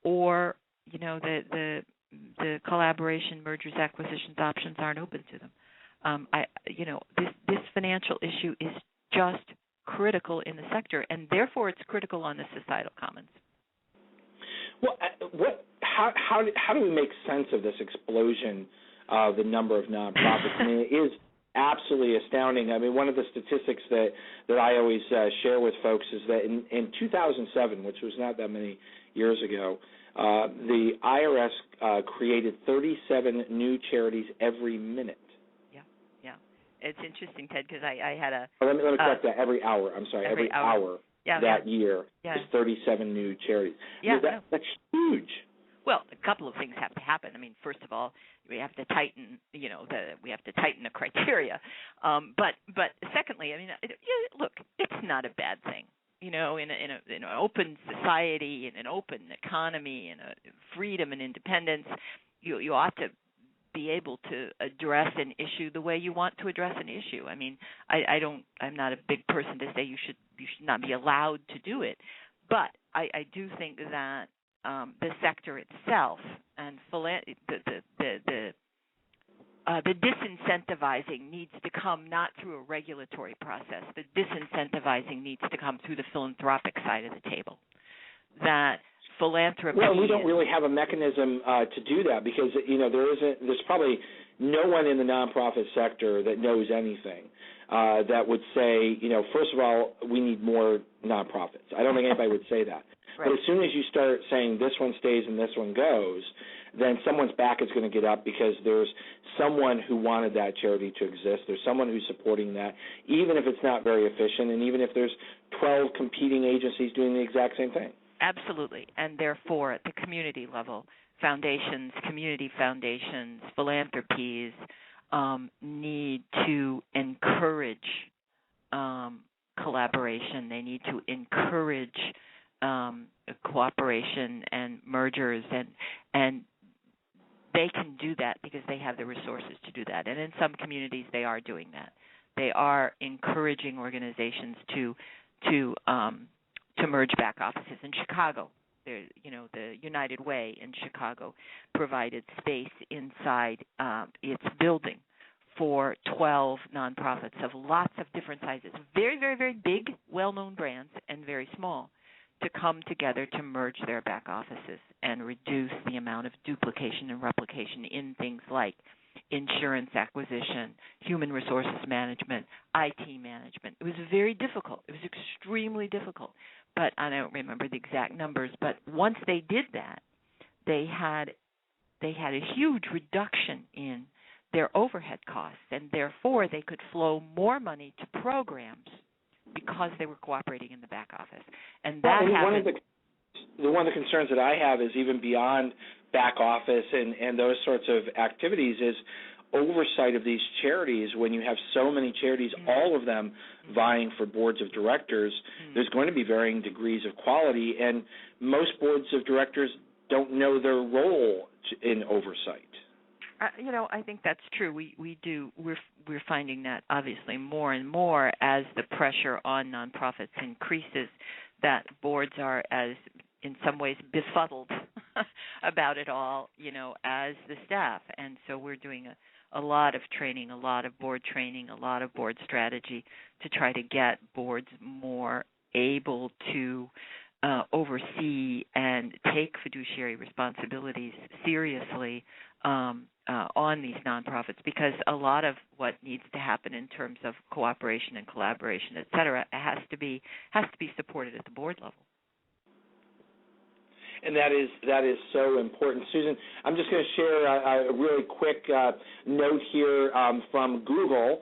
[SPEAKER 5] or the collaboration, mergers, acquisitions options aren't open to them. This financial issue is just critical in the sector, and therefore it's critical on the societal commons.
[SPEAKER 3] Well, how do we make sense of this explosion of the number of nonprofits? I mean, it is absolutely astounding. I mean, one of the statistics that I always share with folks is that in 2007, which was not that many years ago, the IRS created 37 new charities every minute.
[SPEAKER 5] Yeah. It's interesting, Ted, because I had a...
[SPEAKER 3] Let me correct that. Every hour. I'm sorry. Every hour that year is 37 new charities.
[SPEAKER 5] Yeah,
[SPEAKER 3] that's huge.
[SPEAKER 5] Well, a couple of things have to happen. I mean, first of all, we have to tighten, the criteria. But secondly, I mean, look, it's not a bad thing. In an open society, in an open economy, in a freedom and independence, you ought to be able to address an issue the way you want to address an issue. I mean, I'm not a big person to say you should not be allowed to do it, but I do think that the sector itself and the disincentivizing needs to come not through a regulatory process. The disincentivizing needs to come through the philanthropic side of the table. That philanthropy.
[SPEAKER 3] Well, we don't really have a mechanism to do that because there's probably no one in the nonprofit sector that knows anything that would say, first of all, we need more nonprofits. I don't think anybody would say that.
[SPEAKER 5] Right.
[SPEAKER 3] But as soon as you start saying this one stays and this one goes, then someone's back is going to get up because there's someone who wanted that charity to exist. There's someone who's supporting that, even if it's not very efficient and even if there's 12 competing agencies doing the exact same thing.
[SPEAKER 5] Absolutely. And therefore, at the community level, foundations, community foundations, philanthropies need to encourage collaboration. They need to encourage cooperation and mergers, and they can do that because they have the resources to do that. And in some communities, they are doing that. They are encouraging organizations to merge back offices. In Chicago, the United Way in Chicago provided space inside its building for 12 nonprofits of lots of different sizes, very, very, very big, well-known brands, and very small, to come together to merge their back offices and reduce the amount of duplication and replication in things like insurance acquisition, human resources management, IT management. It was very difficult. It was extremely difficult. But I don't remember the exact numbers, but once they did that, they had a huge reduction in their overhead costs, and therefore they could flow more money to programs because they were cooperating in the back office. And that happened.
[SPEAKER 3] One of the concerns that I have is even beyond back office and those sorts of activities is oversight of these charities. When you have so many charities, all of them vying for boards of directors, there's going to be varying degrees of quality, and most boards of directors don't know their role in oversight.
[SPEAKER 5] I think that's true. We're finding that obviously more and more as the pressure on nonprofits increases, that boards are in some ways befuddled about it all, as the staff. And so we're doing a lot of training, a lot of board training, a lot of board strategy to try to get boards more able to oversee and take fiduciary responsibilities seriously on these nonprofits, because a lot of what needs to happen in terms of cooperation and collaboration, et cetera, has to be supported at the board level.
[SPEAKER 3] And that is so important. Susan, I'm just going to share a really quick note here from Google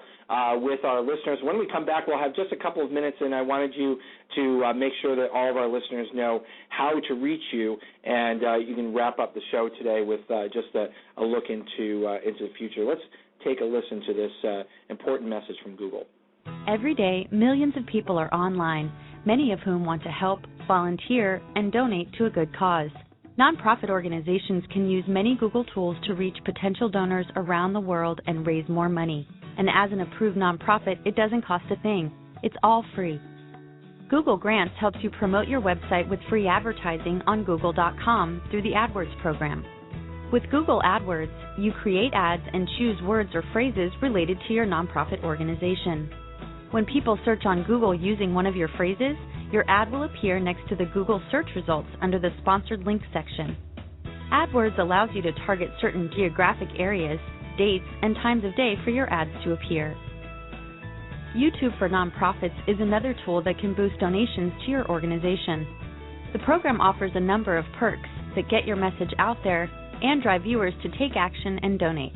[SPEAKER 3] with our listeners. When we come back, we'll have just a couple of minutes, and I wanted you to make sure that all of our listeners know how to reach you, and you can wrap up the show today with just a look into the future. Let's take a listen to this important message from Google.
[SPEAKER 6] Every day, millions of people are online, many of whom want to help, volunteer, and donate to a good cause. Nonprofit organizations can use many Google tools to reach potential donors around the world and raise more money. And as an approved nonprofit, it doesn't cost a thing. It's all free. Google Grants helps you promote your website with free advertising on Google.com through the AdWords program. With Google AdWords, you create ads and choose words or phrases related to your nonprofit organization. When people search on Google using one of your phrases, your ad will appear next to the Google search results under the Sponsored Links section. AdWords allows you to target certain geographic areas, dates, and times of day for your ads to appear. YouTube for Nonprofits is another tool that can boost donations to your organization. The program offers a number of perks that get your message out there and drive viewers to take action and donate.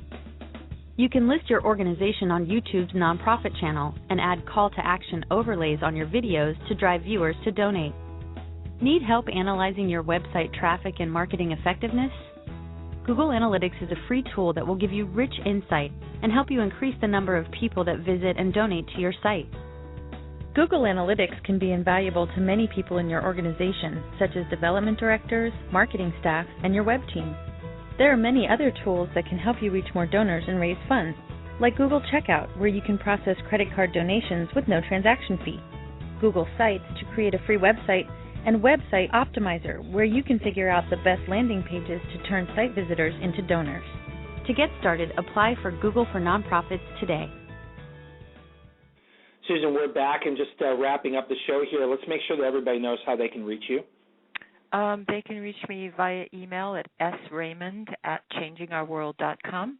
[SPEAKER 6] You can list your organization on YouTube's nonprofit channel and add call-to-action overlays on your videos to drive viewers to donate. Need help analyzing your website traffic and marketing effectiveness? Google Analytics is a free tool that will give you rich insight and help you increase the number of people that visit and donate to your site. Google Analytics can be invaluable to many people in your organization, such as development directors, marketing staff, and your web team. There are many other tools that can help you reach more donors and raise funds, like Google Checkout, where you can process credit card donations with no transaction fee, Google Sites to create a free website, and Website Optimizer, where you can figure out the best landing pages to turn site visitors into donors. To get started, apply for Google for Nonprofits today.
[SPEAKER 3] Susan, we're back and just wrapping up the show here. Let's make sure that everybody knows how they can reach you.
[SPEAKER 5] They can reach me via email at sraymond@changingourworld.com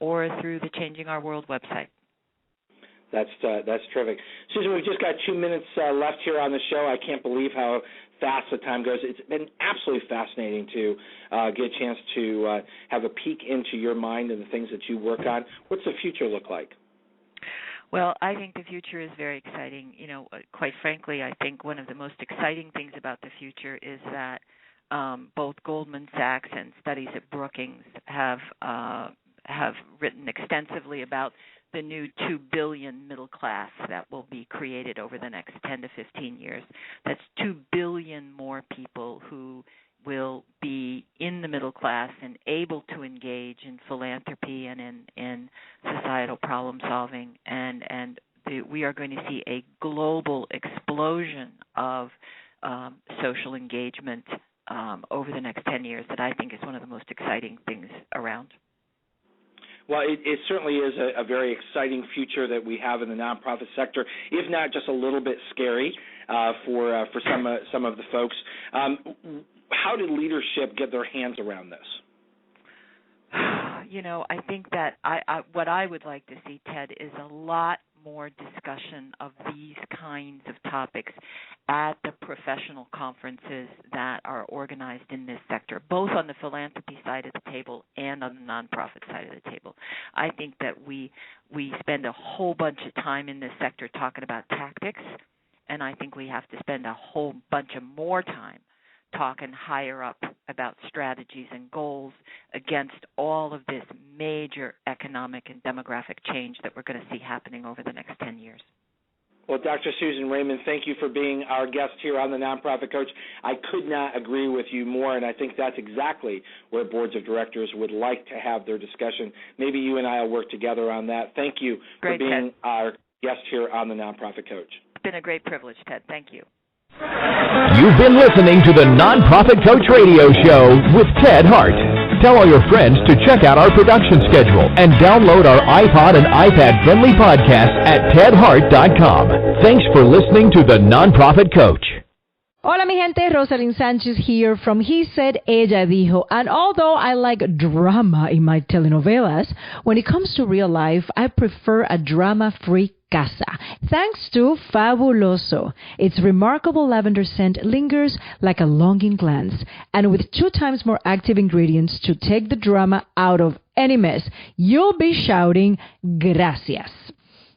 [SPEAKER 5] or through the Changing Our World website.
[SPEAKER 3] That's terrific. Susan, we've just got 2 minutes left here on the show. I can't believe how fast the time goes. It's been absolutely fascinating to get a chance to have a peek into your mind and the things that you work on. What's the future look like?
[SPEAKER 5] Well, I think the future is very exciting. Quite frankly, I think one of the most exciting things about the future is that both Goldman Sachs and studies at Brookings have written extensively about the new 2 billion middle class that will be created over the next 10 to 15 years. That's 2 billion more people who will be in the middle class and able to engage in philanthropy and in societal problem solving, and we are going to see a global explosion of social engagement over the next 10 years that I think is one of the most exciting things around.
[SPEAKER 3] Well, it certainly is a very exciting future that we have in the nonprofit sector, if not just a little bit scary for some of the folks. How did leadership get their hands around this?
[SPEAKER 5] I think that what I would like to see, Ted, is a lot more discussion of these kinds of topics at the professional conferences that are organized in this sector, both on the philanthropy side of the table and on the nonprofit side of the table. I think that we spend a whole bunch of time in this sector talking about tactics, and I think we have to spend a whole bunch of more time talking higher up about strategies and goals against all of this major economic and demographic change that we're going to see happening over the next 10 years.
[SPEAKER 3] Well, Dr. Susan Raymond, thank you for being our guest here on the Nonprofit Coach. I could not agree with you more, and I think that's exactly where boards of directors would like to have their discussion. Maybe you and I will work together on that. Thank you for being our guest here on the Nonprofit Coach.
[SPEAKER 5] It's been a great privilege, Ted. Thank you.
[SPEAKER 2] You've been listening to the Nonprofit Coach Radio Show with Ted Hart. Tell all your friends to check out our production schedule and download our iPod and iPad-friendly podcast at tedhart.com. Thanks for listening to the Nonprofit Coach.
[SPEAKER 7] Hola mi gente, Rosalind Sanchez here from He Said, Ella Dijo. And although I like drama in my telenovelas, when it comes to real life, I prefer a drama-free casa. Thanks to Fabuloso. Its remarkable lavender scent lingers like a longing glance. And with 2 times more active ingredients to take the drama out of any mess, you'll be shouting, gracias.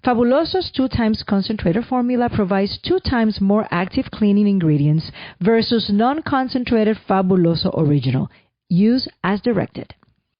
[SPEAKER 7] Fabuloso's 2 times concentrated formula provides 2 times more active cleaning ingredients versus non-concentrated Fabuloso Original. Use as directed.